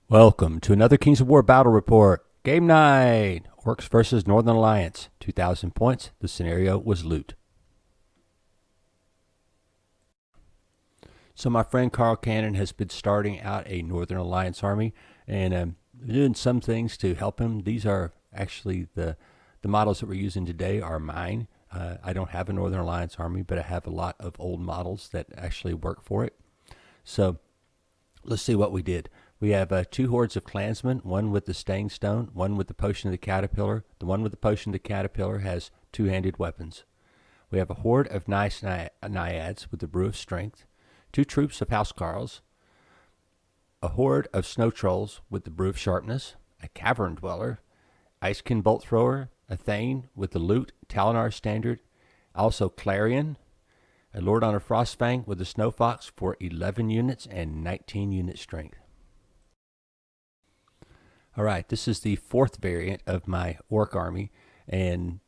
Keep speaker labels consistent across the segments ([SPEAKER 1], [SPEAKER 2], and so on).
[SPEAKER 1] Welcome to another Kings of War battle report. Game 9, Orcs versus Northern Alliance. 2,000 points. The scenario was loot. So my friend Carl Cannon has been starting out a Northern Alliance army and doing some things to help him. These are actually the models that we're using today are mine. I don't have a Northern Alliance army, but I have a lot of old models that actually work for it. So let's see what we did. We have two hordes of clansmen, one with the staying stone, one with the potion of the caterpillar. The one with the potion of the caterpillar has two-handed weapons. We have a horde of nice naiads with the brew of strength, two troops of housecarls, a horde of snow trolls with the brew of sharpness, a cavern dweller, icekin bolt thrower, a thane with the loot Talinar standard, also clarion, a lord on a frostfang with the snow fox for 11 units and 19 unit strength. All right, this is the fourth variant of my orc army, and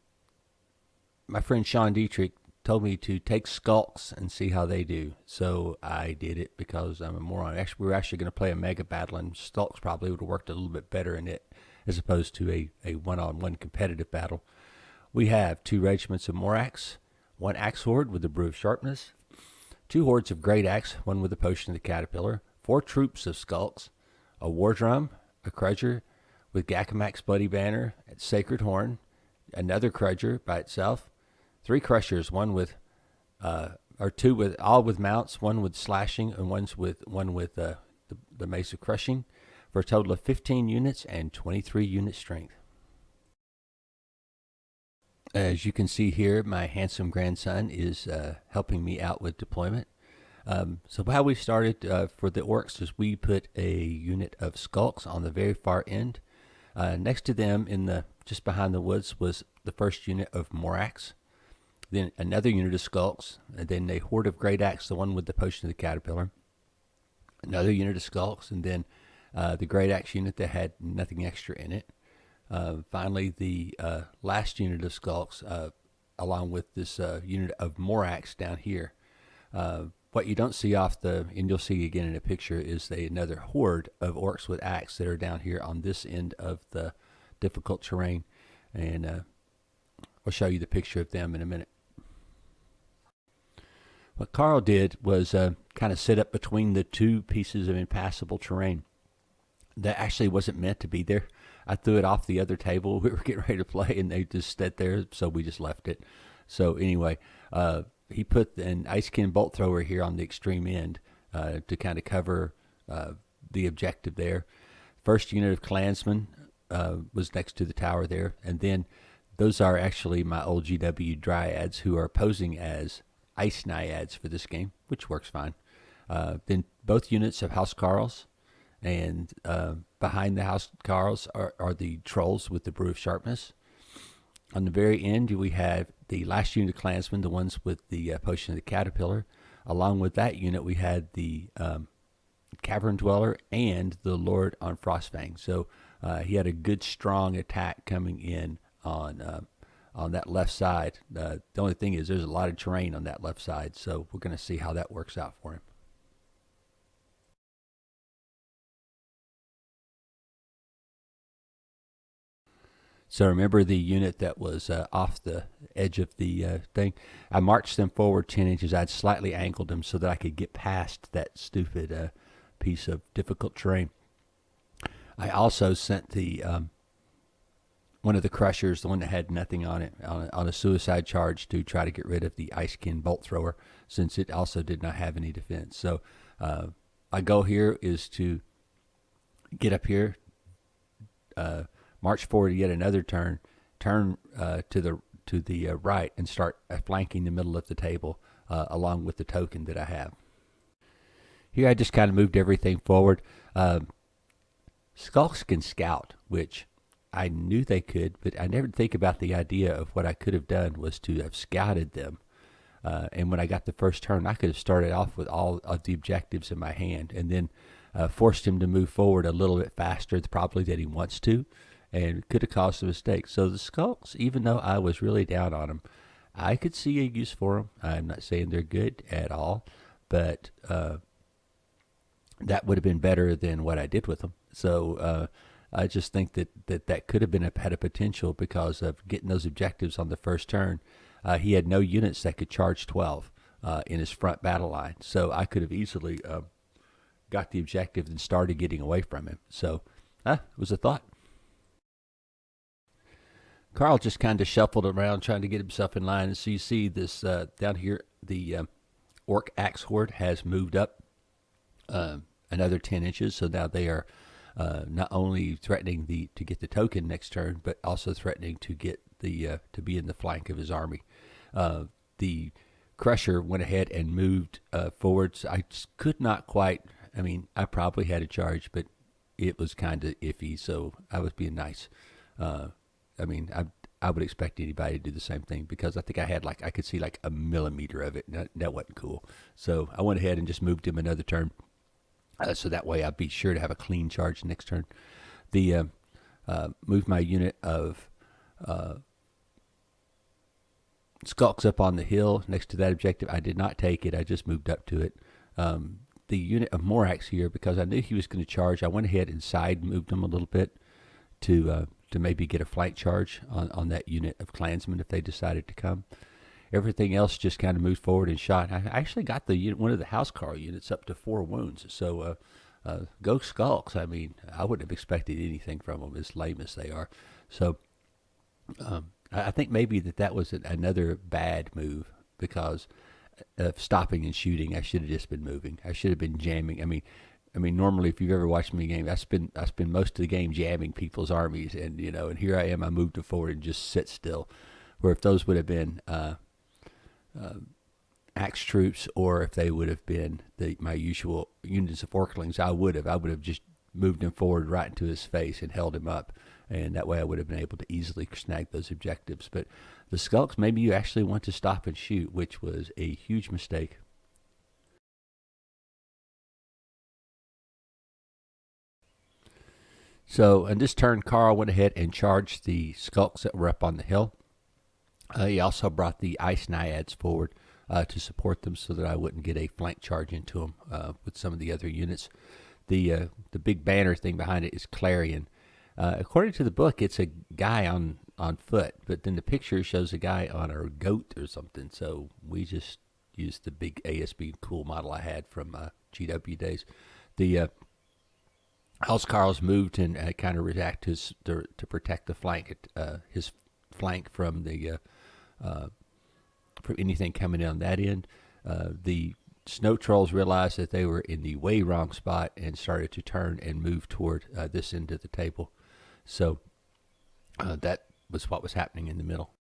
[SPEAKER 1] my friend Sean Dietrich told me to take Skulks and see how they do. So I did it because I'm a moron. Actually, we were actually going to play a mega battle, and Skulks probably would have worked a little bit better in it as opposed to a one-on-one competitive battle. We have two regiments of Morax, one axe horde with the brew of sharpness, two hordes of great axe, one with the potion of the caterpillar, four troops of Skulks, a war drum, a crudger with Gakamak's bloody banner, sacred horn, another crudger by itself, three crushers, one with or two with all with mounts, one with slashing and one with the mace of crushing, for a total of 15 units and 23 unit strength. As you can see here, my handsome grandson is helping me out with deployment. So how we started for the orcs is we put a unit of Skulks on the very far end. Next to them, just behind the woods, was the first unit of Morax. Then another unit of Skulks, and then a horde of Great Axe, the one with the potion of the caterpillar. Another unit of Skulks, and then the Great Axe unit that had nothing extra in it. Finally, the last unit of Skulks, along with this unit of Morax down here. What you don't see and you'll see again in a picture, is another horde of orcs with axe that are down here on this end of the difficult terrain. And I'll show you the picture of them in a minute. What Carl did was kind of sit up between the two pieces of impassable terrain that actually wasn't meant to be there. I threw it off the other table. We were getting ready to play, and they just sat there, so we just left it. So anyway, he put an icekin bolt thrower here on the extreme end to kind of cover the objective there. First unit of clansmen was next to the tower there, and then those are actually my old GW dryads who are posing as ice naiads for this game, which works fine. Then both units of housecarls, and behind the housecarls are the trolls with the brew of sharpness. On the very end, we have the last unit of clansmen, the ones with the potion of the caterpillar. Along with that unit, we had the cavern dweller and the lord on frostfang. So he had a good, strong attack coming in on that left side. The only thing is there's a lot of terrain on that left side, so we're going to see how that works out for him. So remember the unit that was off the edge of the thing? I marched them forward 10 inches. I'd slightly angled them so that I could get past that stupid piece of difficult terrain. I also sent the one of the crushers, the one that had nothing on it, on a suicide charge to try to get rid of the icekin bolt thrower, since it also did not have any defense. So my goal here is to get up here, march forward yet another turn to the right, and start flanking the middle of the table along with the token that I have. Here I just kind of moved everything forward. Skulks can scout, which I knew they could, but I never think about the idea of what I could have done was to have scouted them. And when I got the first turn, I could have started off with all of the objectives in my hand and then forced him to move forward a little bit faster, probably than he wants to, and could have caused a mistake. So the Skulks, even though I was really down on them, I could see a use for them. I'm not saying they're good at all, but that would have been better than what I did with him. So I just think that could have had a potential because of getting those objectives on the first turn. He had no units that could charge 12 in his front battle line, so I could have easily got the objective and started getting away from him. So it was a thought. Carl just kind of shuffled around trying to get himself in line. And so you see this down here, the Orc Axe Horde has moved up another 10 inches. So now they are not only threatening to get the token next turn, but also threatening to get to be in the flank of his army. The Crusher went ahead and moved forwards. I just could not quite. I mean, I probably had a charge, but it was kind of iffy. So I was being nice. I mean, I would expect anybody to do the same thing because I think I could see like a millimeter of it. And that wasn't cool. So I went ahead and just moved him another turn. So that way I'd be sure to have a clean charge next turn. Move my unit of Skulks up on the hill next to that objective. I did not take it. I just moved up to it. The unit of Morax here, because I knew he was going to charge, I went ahead and side moved him a little bit to maybe get a flank charge on that unit of clansmen if they decided to come. Everything else just kind of moved forward and shot. I actually got one of the Housecarl units up to 4 wounds. So go Skulks. I mean, I wouldn't have expected anything from them, as lame as they are. So I think maybe that was another bad move because of stopping and shooting. I should have just been moving. I should have been jamming. I mean, normally if you've ever watched me game, I spend most of the game jamming people's armies, and and here I am. I moved it forward and just sit still. Where if those would have been axe troops, or if they would have been my usual units of Orklings, I would have just moved him forward right into his face and held him up, and that way I would have been able to easily snag those objectives. But the Skulks, maybe you actually want to stop and shoot, which was a huge mistake. So in this turn, Carl went ahead and charged the Skulks that were up on the hill. He also brought the Ice Naiads forward to support them so that I wouldn't get a flank charge into them with some of the other units. The big banner thing behind it is Clarion. According to the book, it's a guy on foot, but then the picture shows a guy on a goat or something. So we just used the big ASB cool model I had from GW days. The Housecarls moved and kind of react to protect the flank, his flank from from anything coming in on that end. The Snow Trolls realized that they were in the way wrong spot and started to turn and move toward this end of the table. So that was what was happening in the middle.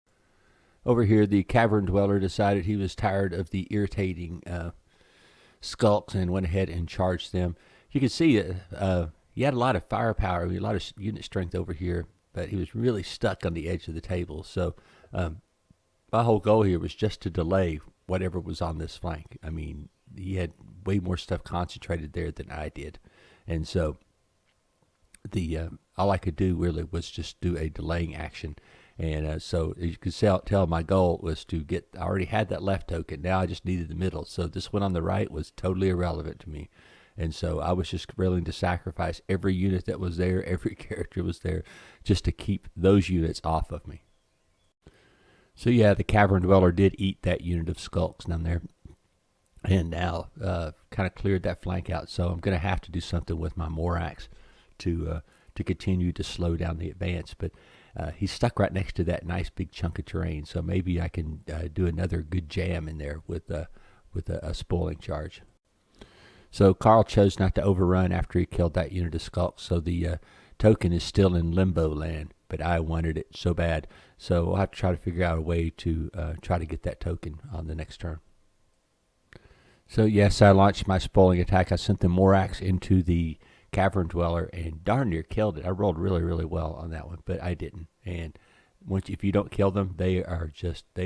[SPEAKER 1] Over here, the Cavern Dweller decided he was tired of the irritating Skulks and went ahead and charged them. You can see he had a lot of firepower, a lot of unit strength over here, but he was really stuck on the edge of the table. So my whole goal here was just to delay whatever was on this flank. I mean, he had way more stuff concentrated there than I did. And so all I could do really was just do a delaying action. And so as you can tell my goal was I already had that left token. Now I just needed the middle. So this one on the right was totally irrelevant to me. And so I was just willing to sacrifice every unit that was there, every character was there, just to keep those units off of me. So yeah, the Cavern Dweller did eat that unit of Skulks down there. And now kind of cleared that flank out. So I'm going to have to do something with my Morax to continue to slow down the advance. But he's stuck right next to that nice big chunk of terrain. So maybe I can do another good jam in there with a spoiling charge. So Carl chose not to overrun after he killed that unit of Skulks. So the token is still in limbo land, but I wanted it so bad. So we'll have to try to figure out a way to try to get that token on the next turn. So yes, I launched my spoiling attack. I sent the Morax into the Cavern Dweller and darn near killed it. I rolled really, really well on that one, but I didn't. And if you don't kill them, they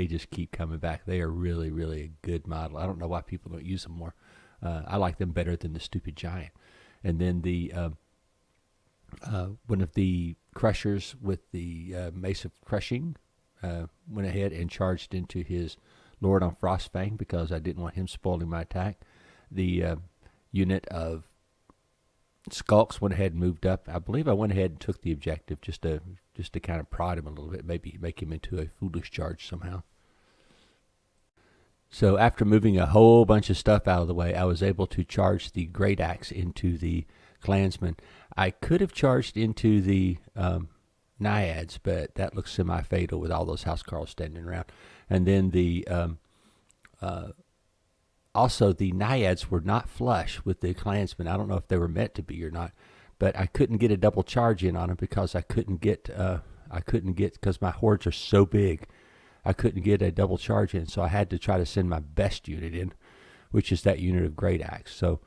[SPEAKER 1] just keep coming back. They are really, really a good model. I don't know why people don't use them more. I like them better than the stupid giant. And then the one of the Crushers with the Mace of Crushing went ahead and charged into his Lord on Frostfang because I didn't want him spoiling my attack. The unit of Skulks went ahead and moved up. I believe I went ahead and took the objective just to kind of prod him a little bit, maybe make him into a foolish charge somehow. So after moving a whole bunch of stuff out of the way, I was able to charge the Great Axe into the Clansmen. I could have charged into the Naiads, but that looks semi-fatal with all those housecarls standing around. And then the also the Naiads were not flush with the Clansmen. I don't know if they were meant to be or not, but I couldn't get a double charge in on them because I couldn't get because my hordes are so big. I couldn't get a double charge in, so I had to try to send my best unit in, which is that unit of Great Axe. So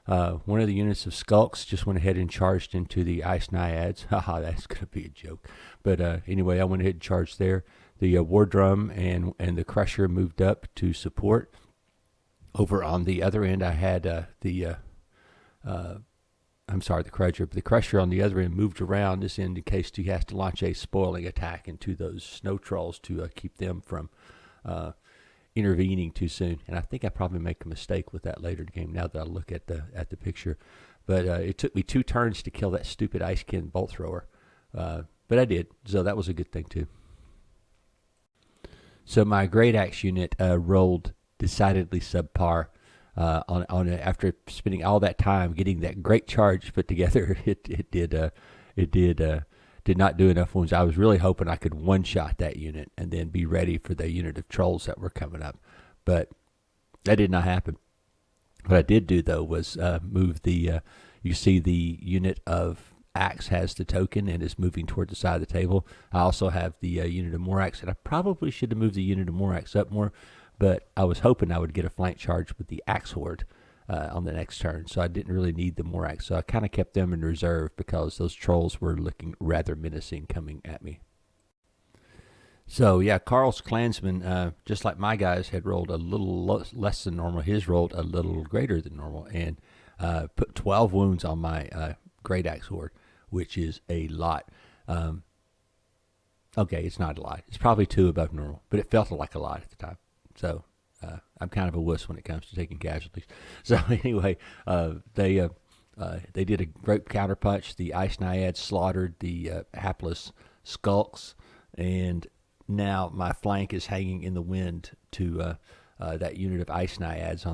[SPEAKER 1] one of the units of Skulks just went ahead and charged into the Ice Naiads. Haha, that's going to be a joke. But anyway, I went ahead and charged there. The War Drum and the Crusher moved up to support. Over on the other end, I had the Crusher. But the Crusher on the other end moved around this end in case he has to launch a spoiling attack into those snow trolls to keep them from intervening too soon. And I think I probably make a mistake with that later in the game now that I look at the picture. But it took me 2 turns to kill that stupid Icekin bolt thrower. But I did, so that was a good thing too. So my Great Axe unit rolled decidedly subpar. After spending all that time getting that great charge put together, it did not do enough wounds. I was really hoping I could one-shot that unit and then be ready for the unit of trolls that were coming up, but that did not happen. What I did do though was move the. You see the unit of Axe has the token and is moving toward the side of the table. I also have the unit of Morax, and I probably should have moved the unit of Morax up more. But I was hoping I would get a flank charge with the Axe Horde on the next turn, so I didn't really need the Morax. So I kind of kept them in reserve because those trolls were looking rather menacing coming at me. So yeah, Carl's Clansmen, just like my guys, had rolled a little less than normal. His rolled a little greater than normal and put 12 wounds on my Great Axe Horde, which is a lot. Okay, it's not a lot. It's probably 2 above normal, but it felt like a lot at the time. So I'm kind of a wuss when it comes to taking casualties. So anyway, they did a great counterpunch. The Ice Naiads slaughtered the hapless Skulks, and now my flank is hanging in the wind to that unit of Ice Naiads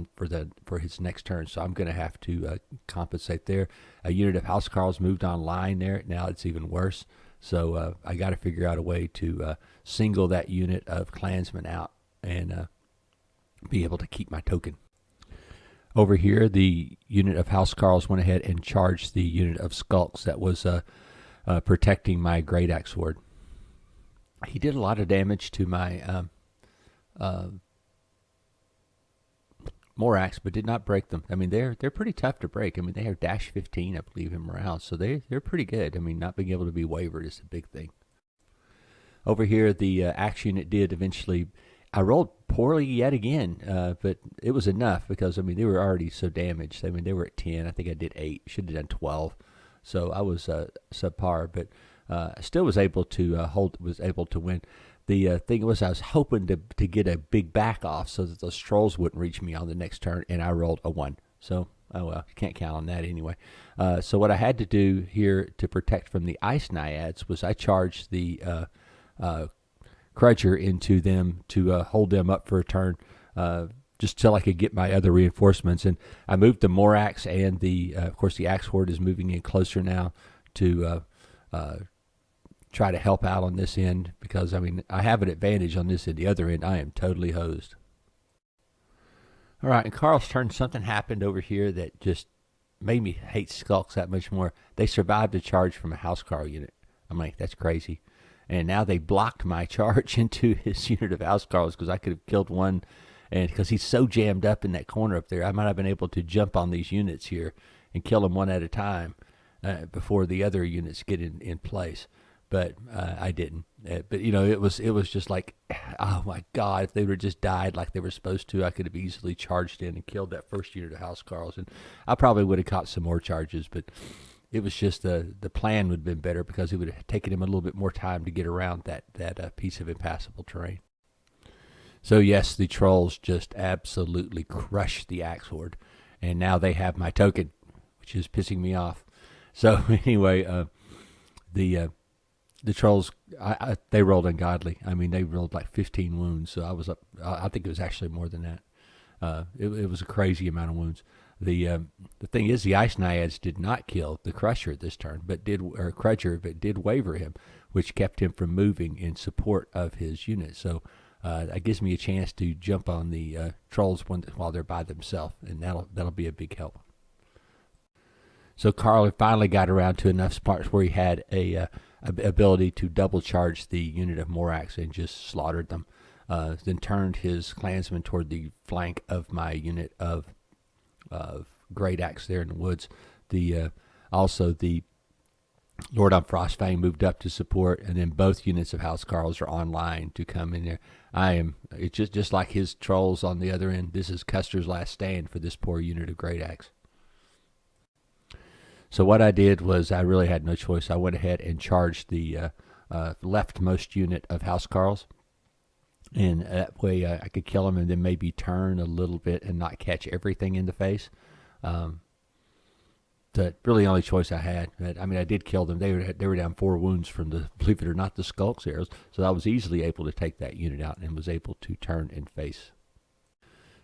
[SPEAKER 1] for his next turn. So I'm going to have to compensate there. A unit of Housecarls moved online there. Now it's even worse. So I got to figure out a way to single that unit of Clansmen out and be able to keep my token. Over here, the unit of Housecarls went ahead and charged the unit of Skulks that was protecting my Great Axe Horde. He did a lot of damage to my Morax, but did not break them. I mean, they're pretty tough to break. I mean, they have dash 15, I believe, in morale, so they're pretty good. I mean, not being able to be wavered is a big thing. Over here, the Axe unit did eventually. I rolled poorly yet again, but it was enough because, I mean, they were already so damaged. I mean, they were at 10. I think I did 8. Should have done 12. So I was subpar, but I still was able to was able to win. The thing was I was hoping to get a big back off so that those trolls wouldn't reach me on the next turn, and I rolled a 1. So, oh well, you can't count on that anyway. So what I had to do here to protect from the Ice Naiads was I charged the Crutcher into them to hold them up for a turn, just till I could get my other reinforcements. And I moved the Morax and of course, the Axe Horde is moving in closer now to try to help out on this end because, I mean, I have an advantage on this end. The other end, I am totally hosed. All right, in Carl's turn, something happened over here that just made me hate Skulks that much more. They survived a charge from a Housecarl unit. I'm like, that's crazy. And now they blocked my charge into his unit of Housecarls because I could have killed one. And because he's so jammed up in that corner up there, I might have been able to jump on these units here and kill them one at a time before the other units get in place. But I didn't. But, you know, it was just like, oh, my God, if they would have just died like they were supposed to, I could have easily charged in and killed that first unit of Housecarls. And I probably would have caught some more charges, but it was just the plan would have been better because it would have taken him a little bit more time to get around that piece of impassable terrain. So yes, the trolls just absolutely crushed the Axe Horde, and now they have my token, which is pissing me off. So anyway, the trolls, they rolled ungodly. I mean, they rolled like 15 wounds. So I was up. I think it was actually more than that. It was a crazy amount of wounds. The thing is, the ice naiads did not kill the crusher this turn, but did waver him, which kept him from moving in support of his unit. So that gives me a chance to jump on the trolls while they're by themselves, and that'll be a big help. So Carl finally got around to enough spots where he had a ability to double charge the unit of Morax and just slaughtered them. Then turned his clansmen toward the flank of my unit of Great Axe there in the woods. Also the Lord on Frostfang moved up to support, and then both units of House Carls are online to come in there. It's just like his trolls on the other end. This is Custer's last stand for this poor unit of Great Axe. So what I did was I really had no choice. I went ahead and charged the leftmost unit of House Carls, and that way I could kill them and then maybe turn a little bit and not catch everything in the face. The really only choice I had. I mean, I did kill them. They were down 4 wounds from the, believe it or not, the Skulks arrows. So I was easily able to take that unit out and was able to turn and face.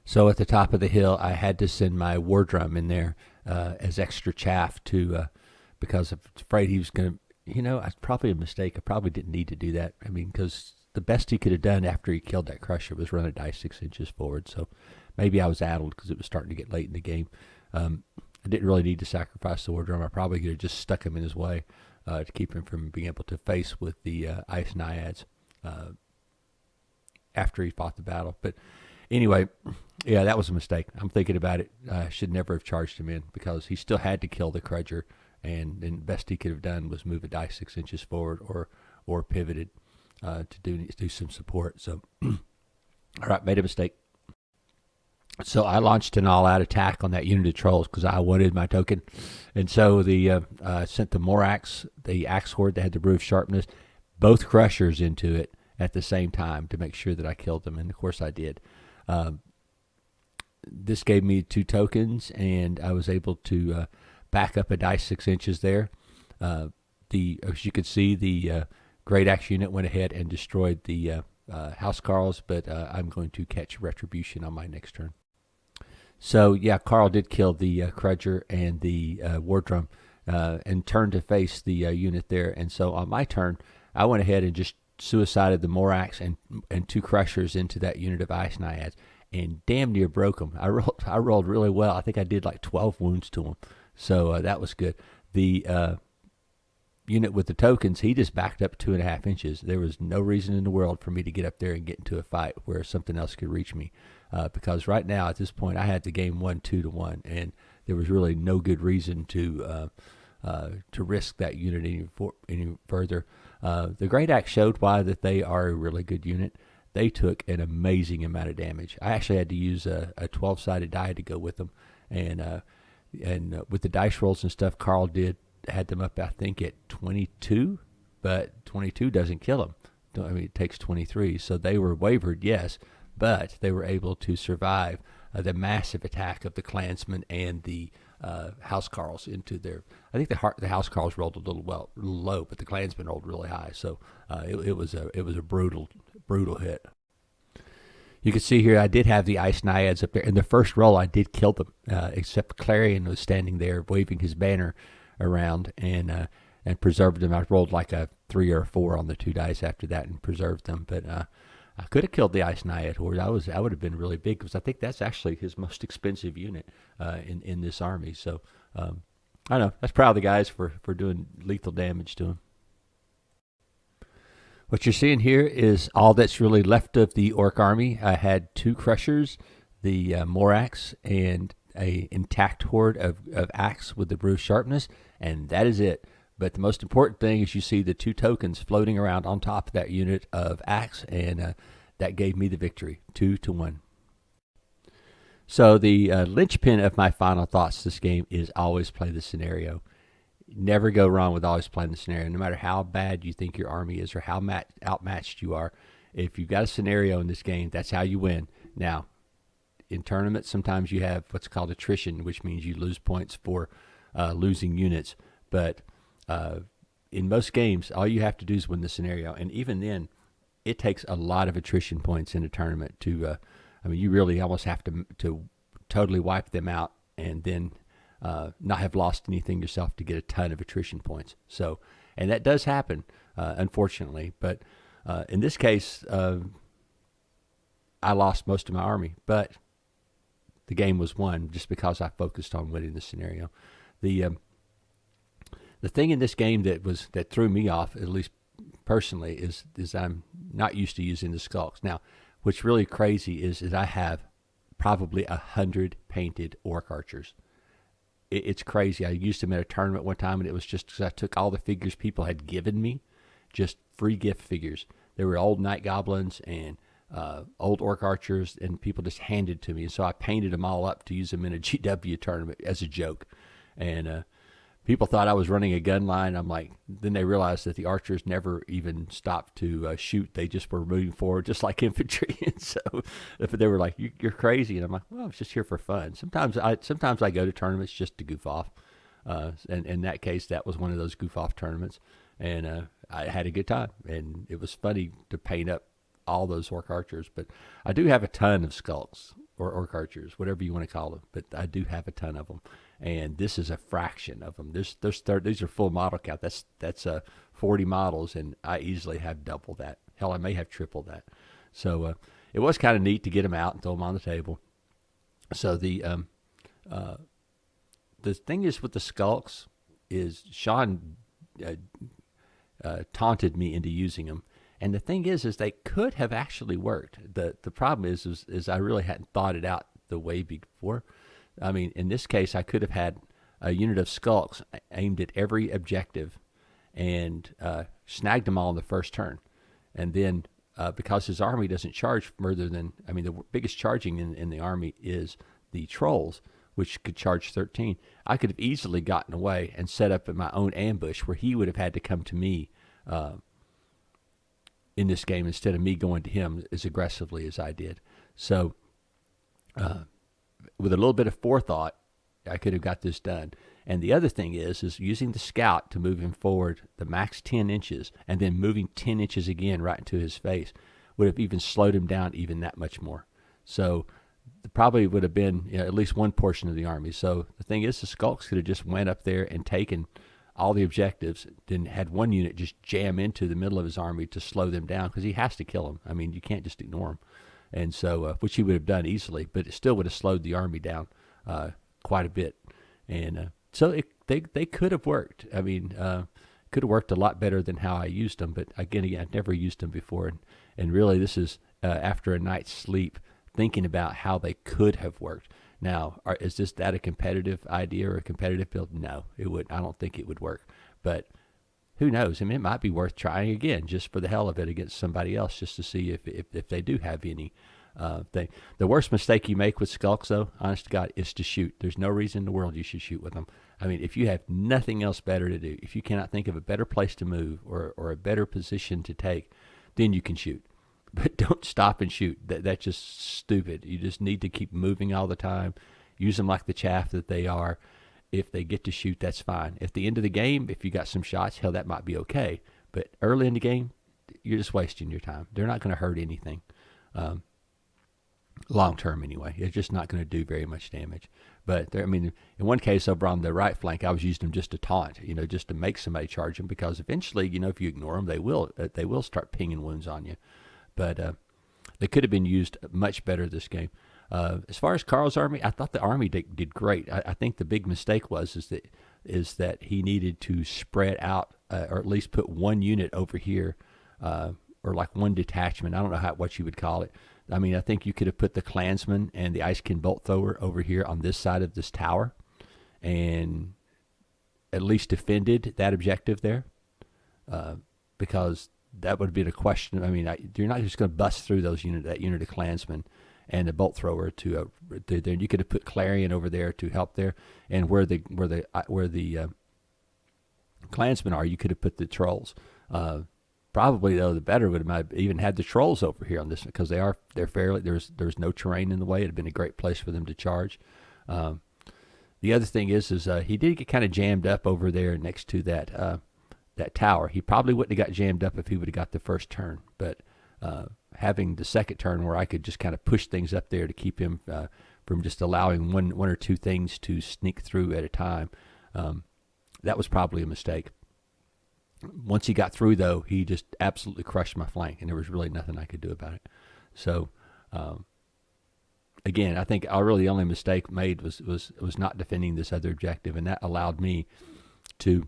[SPEAKER 1] So at the top of the hill, I had to send my war drum in there as extra chaff because I was afraid he was going to, it's probably a mistake. I probably didn't need to do that. I mean, because the best he could have done after he killed that crusher was run a die 6 inches forward. So maybe I was addled because it was starting to get late in the game. I didn't really need to sacrifice the war drum. I probably could have just stuck him in his way to keep him from being able to face with the ice naiads after he fought the battle. But anyway, yeah, that was a mistake. I'm thinking about it. I should never have charged him in because he still had to kill the Crudger, and the best he could have done was move a die 6 inches forward or pivoted to do some support. So, all right, made a mistake. So I launched an all-out attack on that unit of trolls because I wanted my token. And so sent the Morax, the Axe Horde that had the Brew of Sharpness, both Crushers into it at the same time to make sure that I killed them. And, of course, I did. This gave me 2 tokens, and I was able to back up a die 6 inches there. As you could see, the Great Axe unit went ahead and destroyed the House Carls, but I'm going to catch Retribution on my next turn. So, yeah, Carl did kill the Crudger and the War Drum and turned to face the unit there. And so on my turn, I went ahead and just suicided the Morax and 2 Crushers into that unit of Ice Naiads and damn near broke them. I rolled really well. I think I did like 12 wounds to them. So that was good. The unit with the tokens, he just backed up 2.5 inches. There was no reason in the world for me to get up there and get into a fight where something else could reach me. Because right now, at this point, I had the game won 2-1, and there was really no good reason to risk that unit any further. The Great Axe showed why that they are a really good unit. They took an amazing amount of damage. I actually had to use a 12-sided die to go with them, and with the dice rolls and stuff, Carl had them up, I think, at 22, but 22 doesn't kill them. I mean, it takes 23, so they were wavered, yes, but they were able to survive the massive attack of the Klansmen and the House Carls into their. I think the House Carls rolled a little low, but the Klansmen rolled really high. So it was a brutal hit. You can see here I did have the Ice Naiads up there. In the first roll, I did kill them, except Clarion was standing there waving his banner around and preserved them. I rolled like a 3 or a 4 on the 2 dice after that and preserved them, but. I could have killed the Ice Naiad Horde. I would have been really big because I think that's actually his most expensive unit in this army. So I don't know. That's proud of the guys for doing lethal damage to him. What you're seeing here is all that's really left of the Orc army. I had 2 Crushers, the Morax, and a intact horde of Axe with the Brew of Sharpness, and that is it. But the most important thing is you see the 2 tokens floating around on top of that unit of Axe, and that gave me the victory, 2-1. So the linchpin of my final thoughts this game is always play the scenario. Never go wrong with always playing the scenario, no matter how bad you think your army is or how outmatched you are. If you've got a scenario in this game, that's how you win. Now, in tournaments, sometimes you have what's called attrition, which means you lose points for losing units. But in most games, all you have to do is win the scenario, and even then, it takes a lot of attrition points in a tournament to. You really almost have to totally wipe them out, and then not have lost anything yourself to get a ton of attrition points. So, and that does happen, unfortunately. But in this case, I lost most of my army, but the game was won just because I focused on winning the scenario. The thing in this game that threw me off, at least personally, is I'm not used to using the Skulks. Now, what's really crazy is I have probably 100 painted Orc archers. It's crazy. I used them at a tournament one time, and it was just because I took all the figures people had given me, just free gift figures. There were old Night Goblins and old Orc archers, and people just handed to me. And so I painted them all up to use them in a GW tournament as a joke. And people thought I was running a gun line. I'm like, then they realized that the archers never even stopped to shoot. They just were moving forward, just like infantry. And so they were like, "You're crazy." And I'm like, "Well, I was just here for fun." Sometimes I go to tournaments just to goof off. And in that case, that was one of those goof off tournaments. And I had a good time. And it was funny to paint up all those Orc archers. But I do have a ton of Skulks or Orc archers, whatever you want to call them. But I do have a ton of them. And this is a fraction of them. These are full model count. That's 40 models, and I easily have double that. Hell, I may have triple that. So it was kind of neat to get them out and throw them on the table. So the thing is with the Skulks is Sean taunted me into using them, and the thing is they could have actually worked. The problem is I really hadn't thought it out the way before. I mean, in this case, I could have had a unit of Skulks aimed at every objective and snagged them all in the first turn. And then because his army doesn't charge further than, the biggest charging in the army is the Trolls, which could charge 13. I could have easily gotten away and set up in my own ambush where he would have had to come to me in this game instead of me going to him as aggressively as I did. So with a little bit of forethought, I could have got this done. And the other thing is using the scout to move him forward the max 10 inches and then moving 10 inches again right into his face would have even slowed him down even that much more. So probably would have been at least one portion of the army. So the thing is, the Skulks could have just went up there and taken all the objectives, then had one unit just jam into the middle of his army to slow them down because he has to kill them. I mean, you can't just ignore them. And so, which he would have done easily, but it still would have slowed the army down quite a bit. And so they could have worked. I mean, could have worked a lot better than how I used them. But again, I've never used them before. And really, this is after a night's sleep, thinking about how they could have worked. Now, is that a competitive idea or a competitive build? No, it would. I don't think it would work. But who knows? I mean, it might be worth trying again just for the hell of it against somebody else, just to see if they do have any thing. The worst mistake you make with Skulks, though, honest to God, is to shoot. There's no reason in the world you should shoot with them. I mean, if you have nothing else better to do, if you cannot think of a better place to move or a better position to take, then you can shoot. But don't stop and shoot. That's just stupid. You just need to keep moving all the time. Use them like the chaff that they are. If they get to shoot, that's fine. At the end of the game, if you got some shots, hell, that might be okay. But early in the game, you're just wasting your time. They're not going to hurt anything. Long term, anyway. It's just not going to do very much damage. But, in one case over on the right flank, I was using them just to taunt, just to make somebody charge them. Because eventually, if you ignore them, they will start pinging wounds on you. But they could have been used much better this game. As far as Carl's army, I thought the army did great. I think the big mistake is that he needed to spread out, or at least put one unit over here, or like one detachment. I don't know what you would call it. I mean, I think you could have put the Klansman and the Icekin Bolt Thrower over here on this side of this tower, and at least defended that objective there, because that would have been a question. I mean, you're not just going to bust through that unit of Klansmen and the Bolt Thrower to there. You could have put Clarion over there to help there, and where the Klansmen are, you could have put the Trolls. Probably though, the better would have even had the Trolls over here on this, because they're fairly there's no terrain in the way. It'd have been a great place for them to charge. The other thing is he did get kind of jammed up over there next to that tower. He probably wouldn't have got jammed up if he would have got the first turn, but having the second turn where I could just kind of push things up there to keep him from just allowing one or two things to sneak through at a time, that was probably a mistake. Once he got through, though, he just absolutely crushed my flank, and there was really nothing I could do about it. So, again, I think the only mistake made was not defending this other objective, and that allowed me to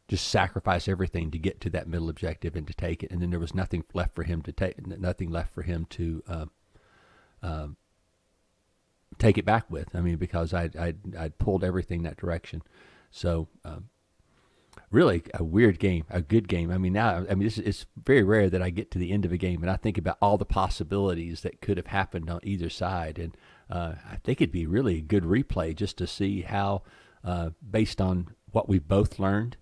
[SPEAKER 1] just sacrifice everything to get to that middle objective and to take it, and then there was nothing left for him to take, nothing left for him to take it back with. I mean, because I'd pulled everything that direction. So really a weird game, a good game. I mean, it's very rare that I get to the end of a game and I think about all the possibilities that could have happened on either side, and I think it'd be really a good replay just to see how, based on what we've both learned,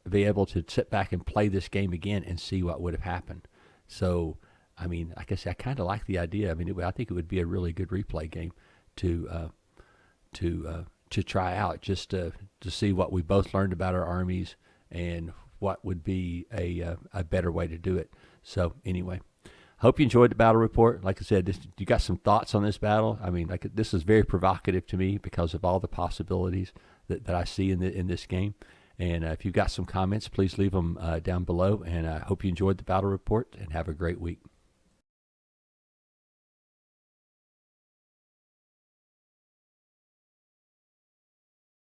[SPEAKER 1] be able to sit back and play this game again and see what would have happened. So, I mean, like I said, I kind of like the idea. I mean, I think it would be a really good replay game to try out, just to see what we both learned about our armies and what would be a better way to do it. So anyway, hope you enjoyed the battle report. Like I said, you got some thoughts on this battle. I mean, this is very provocative to me because of all the possibilities that I see in this game. And if you've got some comments, please leave them down below. And I hope you enjoyed the battle report and have a great week.